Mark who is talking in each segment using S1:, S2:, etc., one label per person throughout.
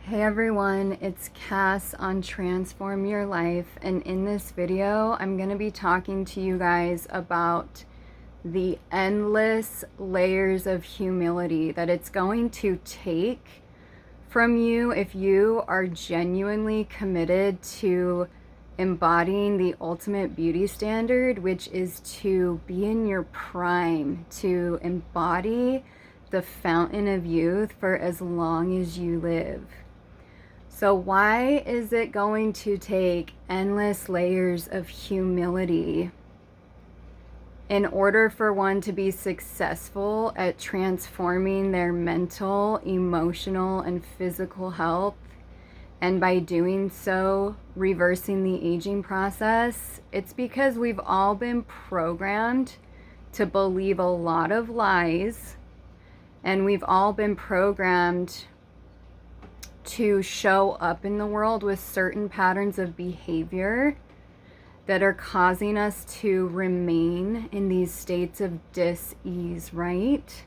S1: Hey everyone, it's Cass on Transform Your Life, and in this video I'm going to be talking to you guys about the endless layers of humility that it's going to take from you if you are genuinely committed to embodying the ultimate beauty standard, which is to be in your prime, to embody the fountain of youth for as long as you live. So why is it going to take endless layers of humility in order for one to be successful at transforming their mental, emotional, and physical health, and by doing so, reversing the aging process? It's because we've all been programmed to believe a lot of lies, and we've all been programmed to show up in the world with certain patterns of behavior that are causing us to remain in these states of dis-ease, right?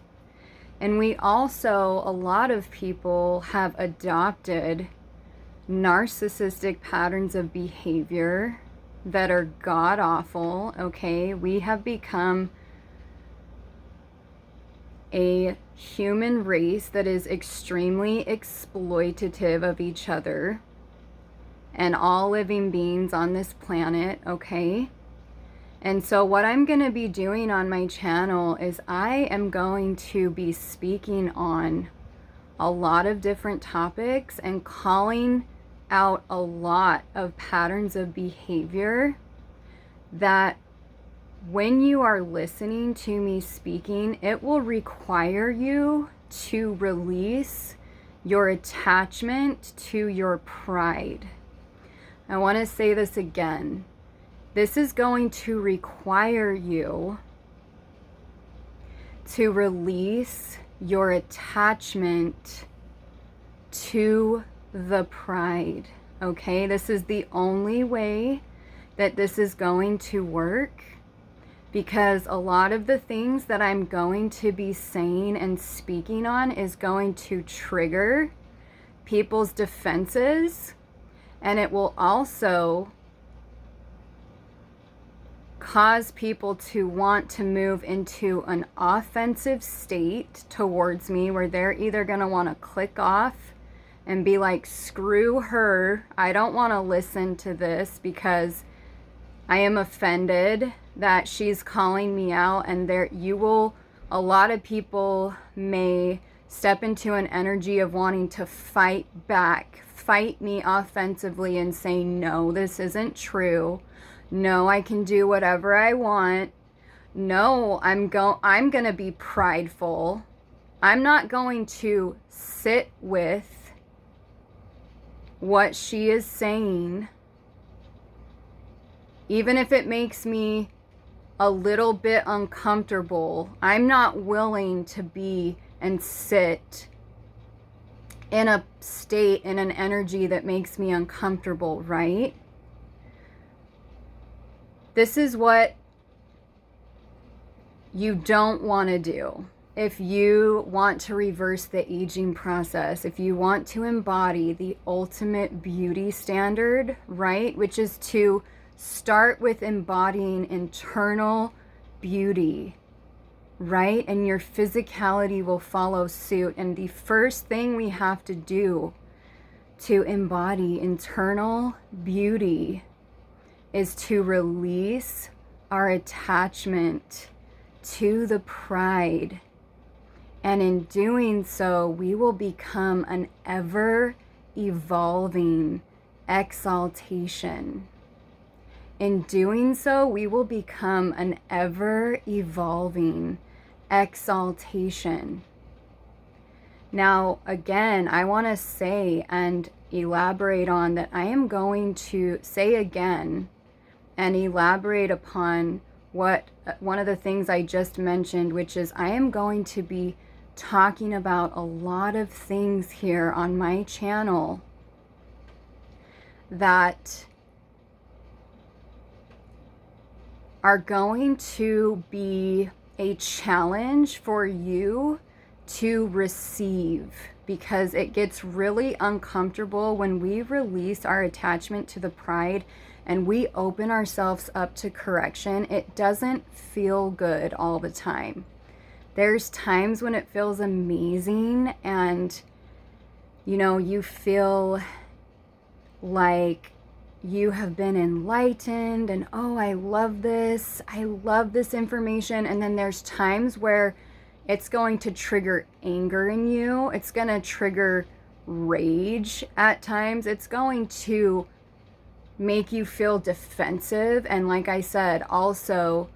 S1: And we also, a lot of people have adopted narcissistic patterns of behavior that are god-awful, okay? We have become a human race that is extremely exploitative of each other and all living beings on this planet, okay? And so what I'm going to be doing on my channel is I am going to be speaking on a lot of different topics and calling out a lot of patterns of behavior that when you are listening to me speaking, it will require you to release your attachment to your pride. I want to say this again. This is going to require you to release your attachment to the pride. Okay? This is the only way that this is going to work, because a lot of the things that I'm going to be saying and speaking on is going to trigger people's defenses, and it will also cause people to want to move into an offensive state towards me, where they're either going to want to click off and be like, screw her, I don't want to listen to this because I am offended that she's calling me out. And a lot of people may step into an energy of wanting to fight back, fight me offensively and say, no, this isn't true. No, I can do whatever I want. No, I'm going to be prideful. I'm not going to sit with what she is saying, even if it makes me a little bit uncomfortable. I'm not willing to be and sit in a state, in an energy that makes me uncomfortable, right? This is what you don't want to do. If you want to reverse the aging process, if you want to embody the ultimate beauty standard, right? Which is to start with embodying internal beauty, right? And your physicality will follow suit. And the first thing we have to do to embody internal beauty is to release our attachment to the pride. And in doing so, we will become an ever evolving exaltation. In doing so, we will become an ever-evolving exaltation. Now, again, I want to say and elaborate on that I am going to say again and elaborate upon one of the things I just mentioned, which is I am going to be talking about a lot of things here on my channel that are going to be a challenge for you to receive, because it gets really uncomfortable when we release our attachment to the pride and we open ourselves up to correction. It doesn't feel good all the time. There's times when it feels amazing and, you know, you feel like you have been enlightened and, oh, I love this information. And then there's times where it's going to trigger anger in you. It's going to trigger rage at times. It's going to make you feel defensive. And like I said, also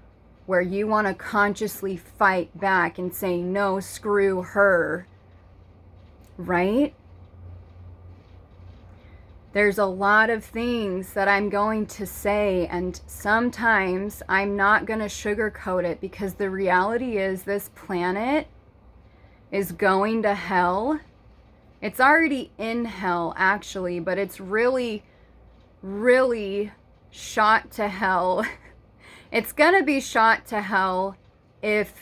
S1: where you want to consciously fight back and say, no, screw her, right? There's a lot of things that I'm going to say, and sometimes I'm not going to sugarcoat it, because the reality is this planet is going to hell. It's already in hell, actually, but it's really, really shot to hell. It's going to be shot to hell if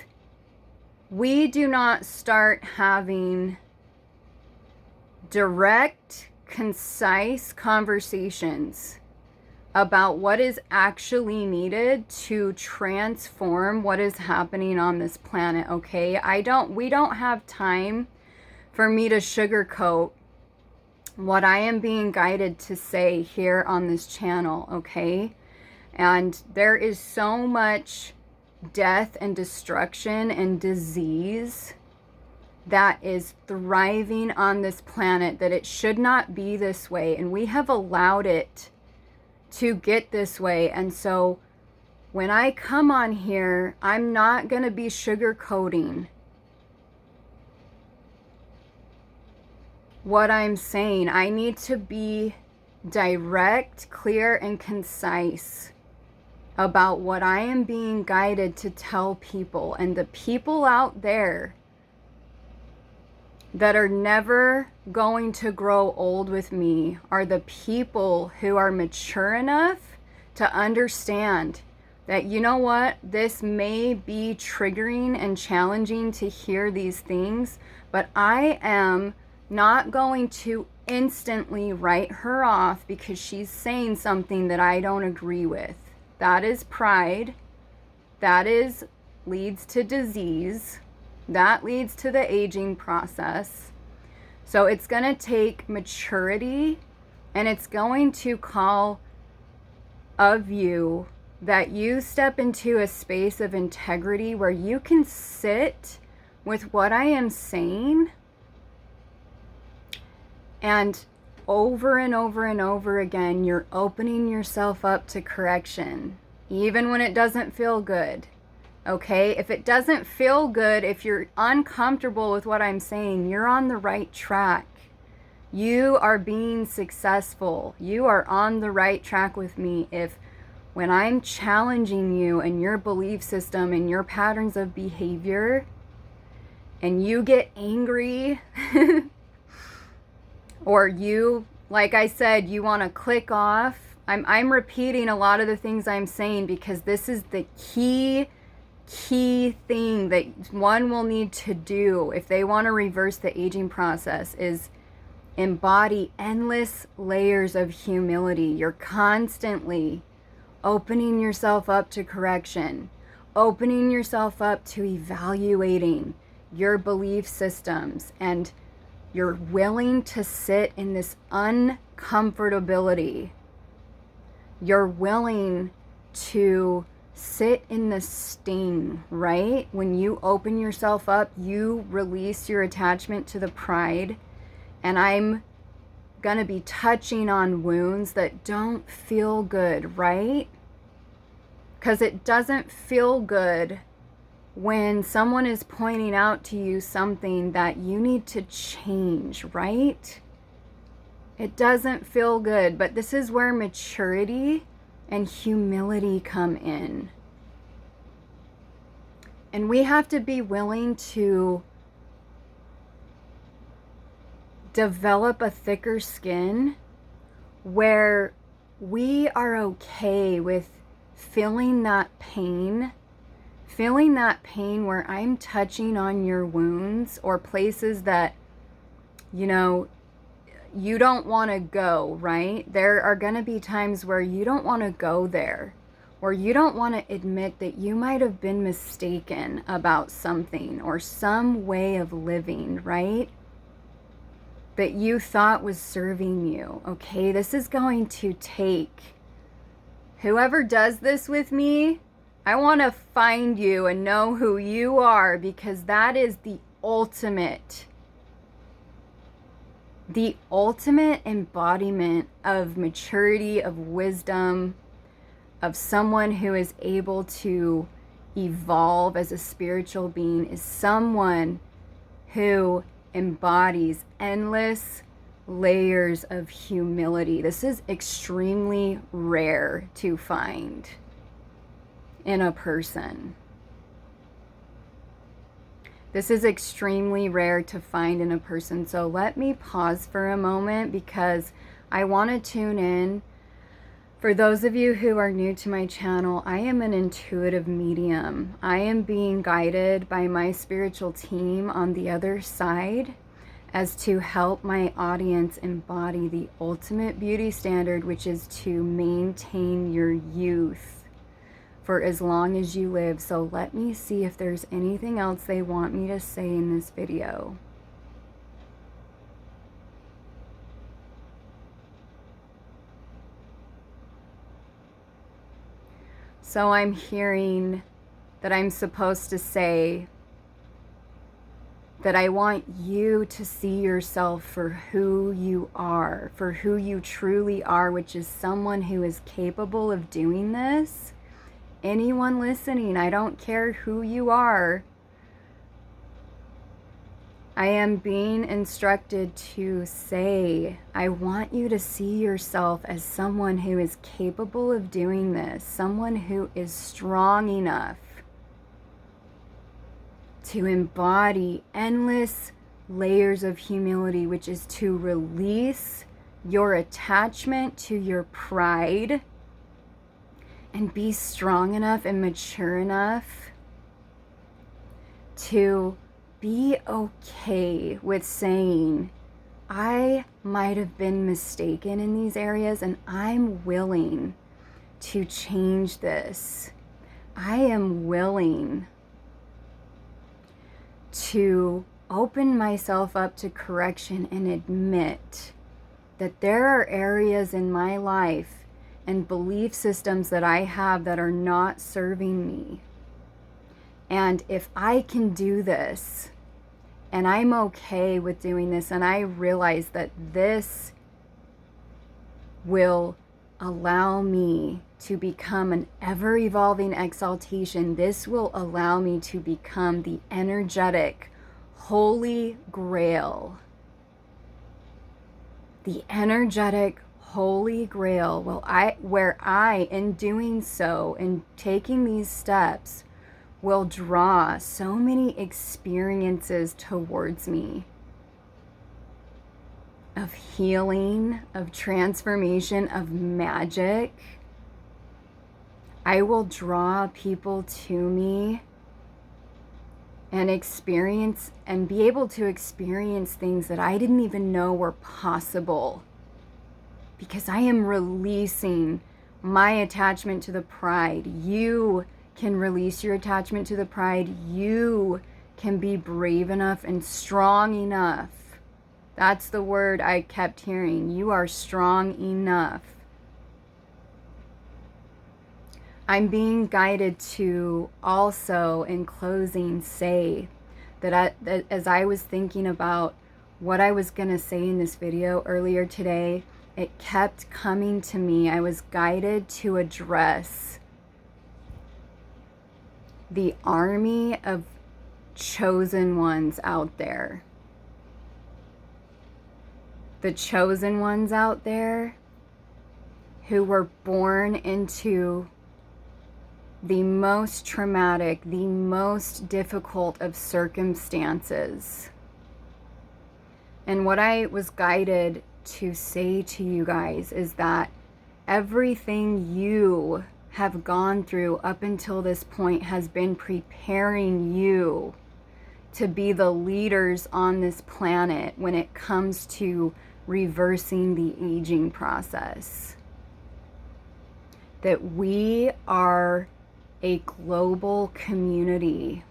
S1: we do not start having direct, concise conversations about what is actually needed to transform what is happening on this planet, okay? We don't have time for me to sugarcoat what I am being guided to say here on this channel, okay? And there is so much death and destruction and disease that is thriving on this planet, that it should not be this way, and we have allowed it to get this way. And so when I come on here, I'm not going to be sugarcoating what I'm saying. I need to be direct, clear, and concise about what I am being guided to tell people. And the people out there that are never going to grow old with me are the people who are mature enough to understand that, you know what, this may be triggering and challenging to hear these things, but I am not going to instantly write her off because she's saying something that I don't agree with. That is pride. That leads to disease. That leads to the aging process. So it's going to take maturity, and it's going to call of you that you step into a space of integrity where you can sit with what I am saying, and over and over and over again, you're opening yourself up to correction, even when it doesn't feel good. Okay, if it doesn't feel good, if you're uncomfortable with what I'm saying, you're on the right track. You are being successful. You are on the right track with me. If when I'm challenging you and your belief system and your patterns of behavior, and you get angry, or you, like I said, you want to click off, I'm repeating a lot of the things I'm saying because this is the key thing that one will need to do if they want to reverse the aging process, is embody endless layers of humility. You're constantly opening yourself up to correction, opening yourself up to evaluating your belief systems, and you're willing to sit in this uncomfortability. You're willing to sit in the sting, right? When you open yourself up, you release your attachment to the pride. And I'm gonna be touching on wounds that don't feel good, right? Because it doesn't feel good when someone is pointing out to you something that you need to change, right? It doesn't feel good, but this is where maturity and humility come in. And we have to be willing to develop a thicker skin where we are okay with feeling that pain where I'm touching on your wounds or places that you know, you don't want to go, right? There are going to be times where you don't want to go there, or you don't want to admit that you might have been mistaken about something or some way of living, right? That you thought was serving you. Okay, this is going to take whoever does this with me. I want to find you and know who you are, because that is the ultimate embodiment of maturity, of wisdom, of someone who is able to evolve as a spiritual being, is someone who embodies endless layers of humility. This is extremely rare to find in a person. This is extremely rare to find in a person. So let me pause for a moment, because I want to tune in. For those of you who are new to my channel, I am an intuitive medium. I am being guided by my spiritual team on the other side as to help my audience embody the ultimate beauty standard, which is to maintain your youth for as long as you live. So let me see if there's anything else they want me to say in this video. So I'm hearing that I'm supposed to say that I want you to see yourself for who you are, for who you truly are, which is someone who is capable of doing this. Anyone listening, I don't care who you are, I am being instructed to say, I want you to see yourself as someone who is capable of doing this, someone who is strong enough to embody endless layers of humility, which is to release your attachment to your pride and be strong enough and mature enough to be okay with saying, I might have been mistaken in these areas and I'm willing to change this. I am willing to open myself up to correction and admit that there are areas in my life and belief systems that I have that are not serving me. And if I can do this, and I'm okay with doing this, and I realize that this will allow me to become an ever-evolving exaltation, this will allow me to become the energetic Holy Grail. The energetic Holy Grail, where I, in doing so, in taking these steps, will draw so many experiences towards me of healing, of transformation, of magic. I will draw people to me and experience and be able to experience things that I didn't even know were possible, because I am releasing my attachment to the pride. You can release your attachment to the pride. You can be brave enough and strong enough. That's the word I kept hearing. You are strong enough. I'm being guided to also, in closing, say that as I was thinking about what I was going to say in this video earlier today, it kept coming to me. I was guided to address the army of chosen ones out there. The chosen ones out there who were born into the most traumatic, the most difficult of circumstances. And what I was guided to say to you guys is that everything you have gone through up until this point has been preparing you. to be the leaders on this planet when it comes to reversing the aging process. That we are a global community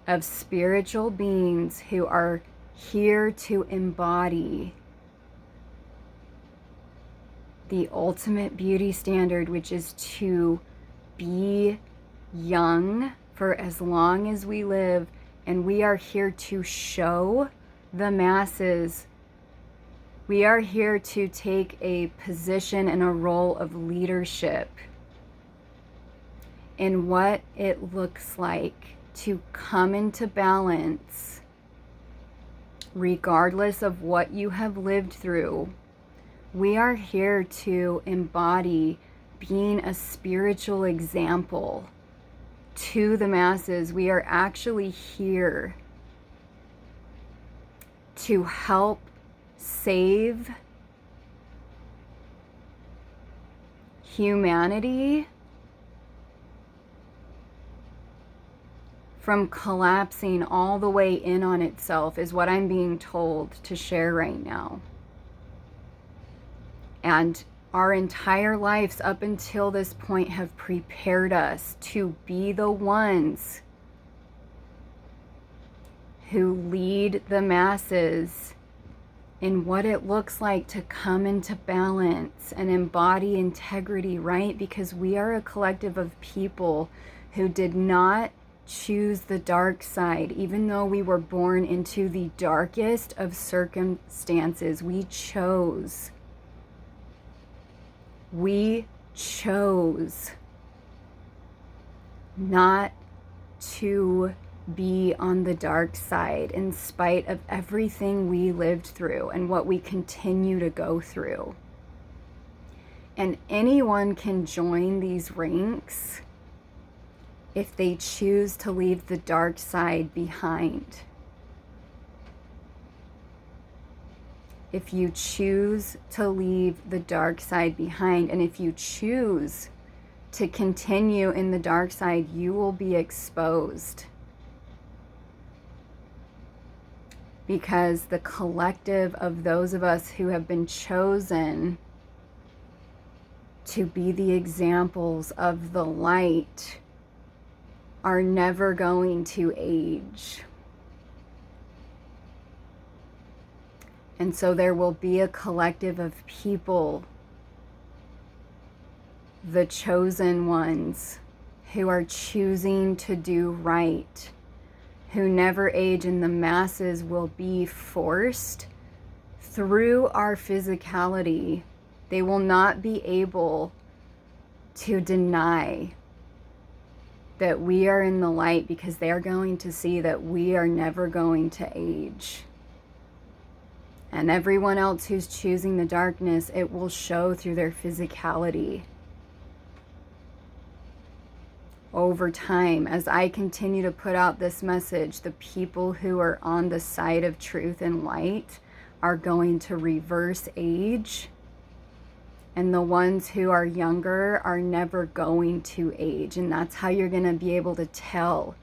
S1: of spiritual beings who are here to embody the ultimate beauty standard, which is to be young for as long as we live. And we are here to show the masses. We are here to take a position and a role of leadership in what it looks like to come into balance, regardless of what you have lived through. We are here to embody being a spiritual example to the masses. We are actually here to help save humanity from collapsing all the way in on itself, is what I'm being told to share right now. And our entire lives up until this point have prepared us to be the ones who lead the masses in what it looks like to come into balance and embody integrity, right? Because we are a collective of people who did not choose the dark side. Even though we were born into the darkest of circumstances, we chose not to be on the dark side, in spite of everything we lived through and what we continue to go through. And anyone can join these ranks if they choose to leave the dark side behind. If you choose to leave the dark side behind, and if you choose to continue in the dark side, you will be exposed. Because the collective of those of us who have been chosen to be the examples of the light are never going to age. And so there will be a collective of people, the chosen ones, who are choosing to do right, who never age, and the masses will be forced through our physicality. They will not be able to deny that we are in the light, because they are going to see that we are never going to age. And everyone else who's choosing the darkness, it will show through their physicality. Over time, as I continue to put out this message, the people who are on the side of truth and light are going to reverse age. And the ones who are younger are never going to age. And that's how you're going to be able to tell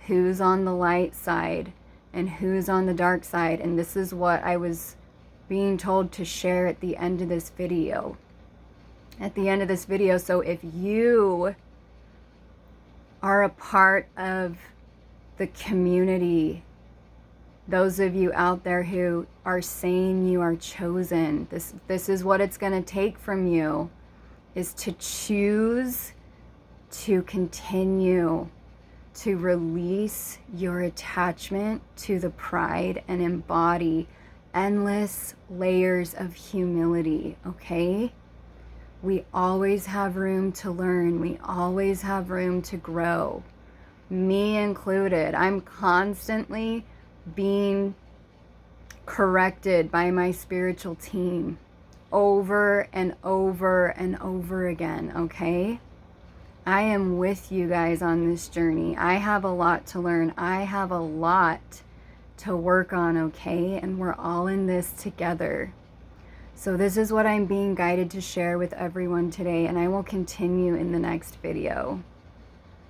S1: who's on the light side and who's on the dark side. And this is what I was being told to share at the end of this video. So if you are a part of the community, those of you out there who are saying you are chosen, this is what it's going to take from you, is to choose to continue to release your attachment to the pride and embody endless layers of humility, okay? We always have room to learn. We always have room to grow. Me included. I'm constantly being corrected by my spiritual team over and over and over again, okay? I am with you guys on this journey. I have a lot to learn. I have a lot to work on, okay? And we're all in this together. So this is what I'm being guided to share with everyone today, and I will continue in the next video.